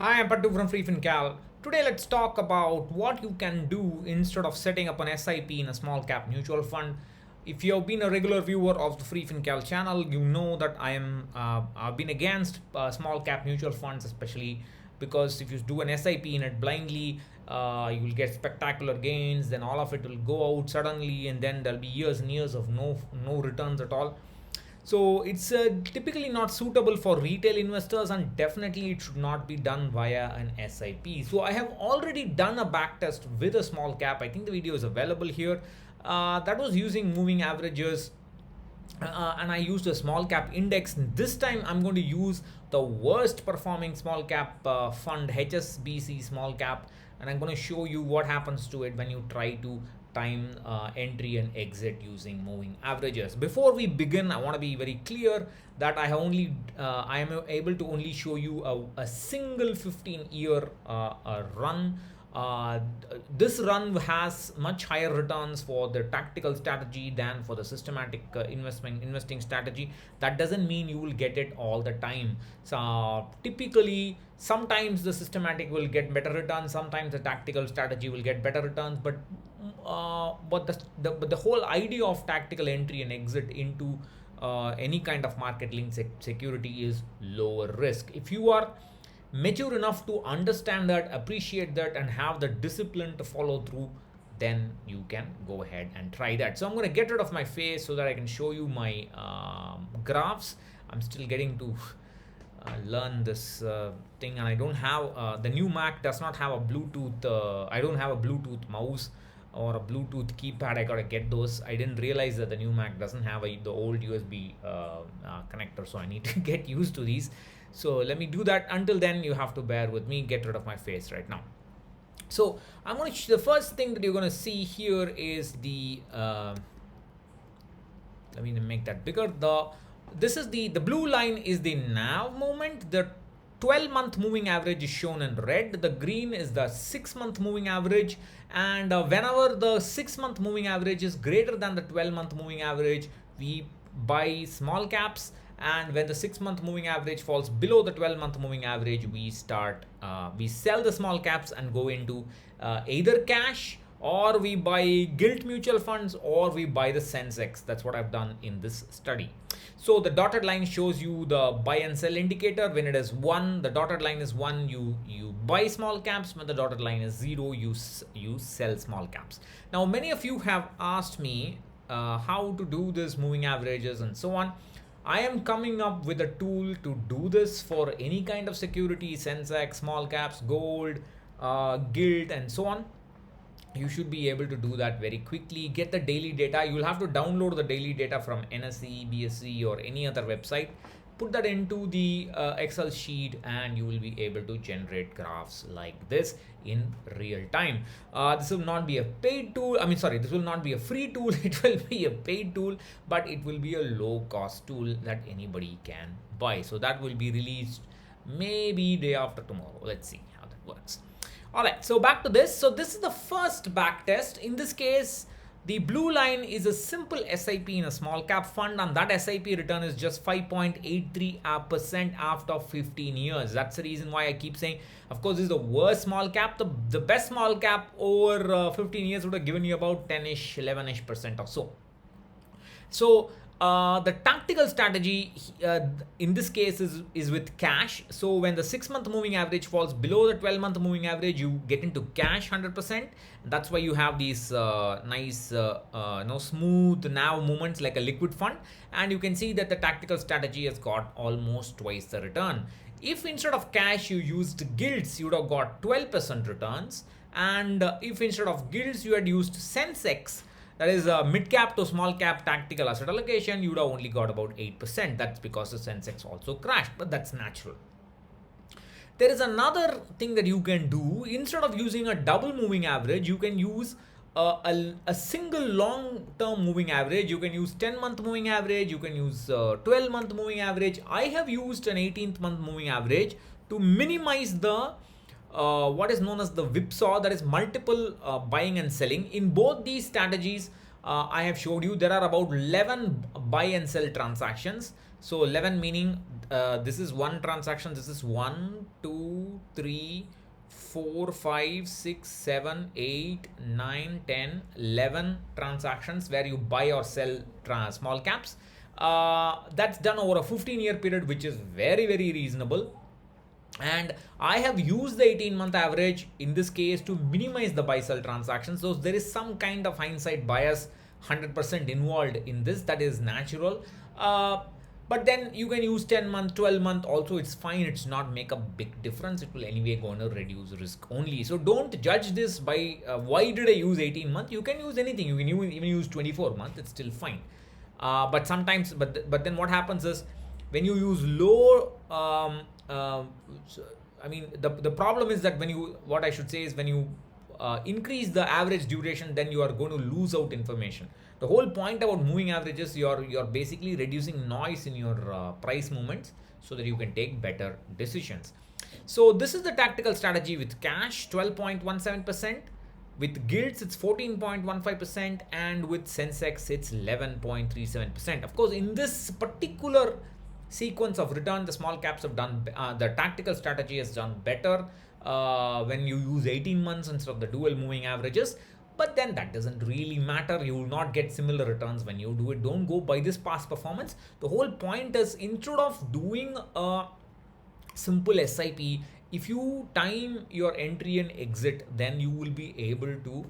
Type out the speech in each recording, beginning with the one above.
Hi, I'm Pattu from freefincal. Today, let's talk about what you can do instead of setting up an SIP in a small cap mutual fund. If you have been a regular viewer of the freefincal channel, you know that I've been against small cap mutual funds, especially because if you do an SIP in it blindly, you will get spectacular gains. Then all of it will go out suddenly, and then there'll be years and years of no returns at all. So it's typically not suitable for retail investors, and definitely it should not be done via an SIP. So I have already done a backtest with a small cap. I think the video is available here. That was using moving averages, and I used a small cap index. This time I'm going to use the worst performing small cap fund, HSBC small cap, and I'm going to show you what happens to it when you try to time entry and exit using moving averages. Before we begin, I want to be very clear that I am able to only show you a single 15-year run. This run has much higher returns for the tactical strategy than for the systematic investing strategy. That doesn't mean you will get it all the time. So typically, sometimes the systematic will get better returns, sometimes the tactical strategy will get better returns, but the whole idea of tactical entry and exit into any kind of market linked security is lower risk. If you are mature enough to understand that, appreciate that, and have the discipline to follow through, then you can go ahead and try that. So I'm going to get rid of my face so that I can show you my graphs. I'm still getting to learn this thing, and I don't have the new Mac does not have a Bluetooth. I don't have a Bluetooth mouse or a Bluetooth keypad. I gotta get those. I didn't realize that the new Mac doesn't have the old USB connector, so I need to get used to these. So let me do that. Until then, you have to bear with me. Get rid of my face right now. So I'm going to the first thing that you're going to see here is the let me make that bigger. This is the blue line is the NAV movement. The 12-month moving average is shown in red. The green is the 6-month moving average, and whenever the 6-month moving average is greater than the 12-month moving average, we buy small caps, and when the 6-month moving average falls below the 12-month moving average, we sell the small caps and go into either cash, or we buy gilt mutual funds, or we buy the Sensex. That's what I've done in this study. So the dotted line shows you the buy and sell indicator. When it is 1, the dotted line is 1, you buy small caps. When the dotted line is 0, you sell small caps. Now many of you have asked me how to do this moving averages and so on. I am coming up with a tool to do this for any kind of security: Sensex, small caps, gold, gilt, and so on. You should be able to do that very quickly. Get the daily data. You'll have to download the daily data from NSE, BSE, or any other website. Put that into the Excel sheet, and you will be able to generate graphs like this in real time. This will not be a paid tool. This will not be a free tool. It will be a paid tool, but it will be a low cost tool that anybody can buy. So that will be released maybe day after tomorrow. Let's see how that works. All right, so back to this. So this is the first back test. In this case, the blue line is a simple SIP in a small cap fund, and that SIP return is just 5.83% after 15 years. That's the reason why I keep saying, of course, this is the worst small cap. The best small cap over 15 years would have given you about 10-ish, 11-ish% or so. So the tactical strategy in this case is with cash. So when the 6-month moving average falls below the 12-month moving average, you get into cash 100%. That's why you have these nice smooth NAV movements like a liquid fund. And you can see that the tactical strategy has got almost twice the return. If instead of cash you used gilts, you would have got 12% returns. And if instead of gilts you had used Sensex, that is a mid-cap to small-cap tactical asset allocation, you would have only got about 8%. That's because the Sensex also crashed, but that's natural. There is another thing that you can do. Instead of using a double moving average, you can use a single long-term moving average. You can use 10-month moving average. You can use 12-month moving average. I have used an 18th-month moving average to minimize the what is known as the whipsaw, that is multiple buying and selling. In both these strategies, I have showed you there are about 11 buy and sell transactions. So 11 meaning this is one transaction. This is 1, 2, 3, 4, 5, 6, 7, 8, 9, 10, 11 transactions where you buy or sell small caps. That's done over a 15-year period, which is very, very reasonable. And I have used the 18-month average in this case to minimize the buy sell transactions. So there is some kind of hindsight bias 100% involved in this, that is natural. But then you can use 10-month, 12-month also, it's fine. It's not make a big difference. It will anyway going to reduce risk only. So don't judge this by why did I use 18-month. You can use anything. You can even use 24-month. It's still fine. But sometimes, but then what happens is when you use low I mean, the problem is that when you, what I should say is when you increase the average duration, then you are going to lose out information. The whole point about moving averages, you're basically reducing noise in your price movements so that you can take better decisions. So this is the tactical strategy with cash, 12.17%. With gilts, it's 14.15%, and with Sensex, it's 11.37%. Of course, in this particular sequence of return, the small caps have done, the tactical strategy has done better when you use 18 months instead of the dual moving averages. But then that doesn't really matter. You will not get similar returns when you do it. Don't go by this past performance. The whole point is, instead of doing a simple SIP, if you time your entry and exit, then you will be able to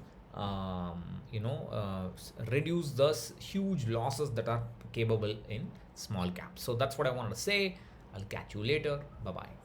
reduce those huge losses that are capable in small caps. So that's what I wanted to say. I'll catch you later. Bye bye.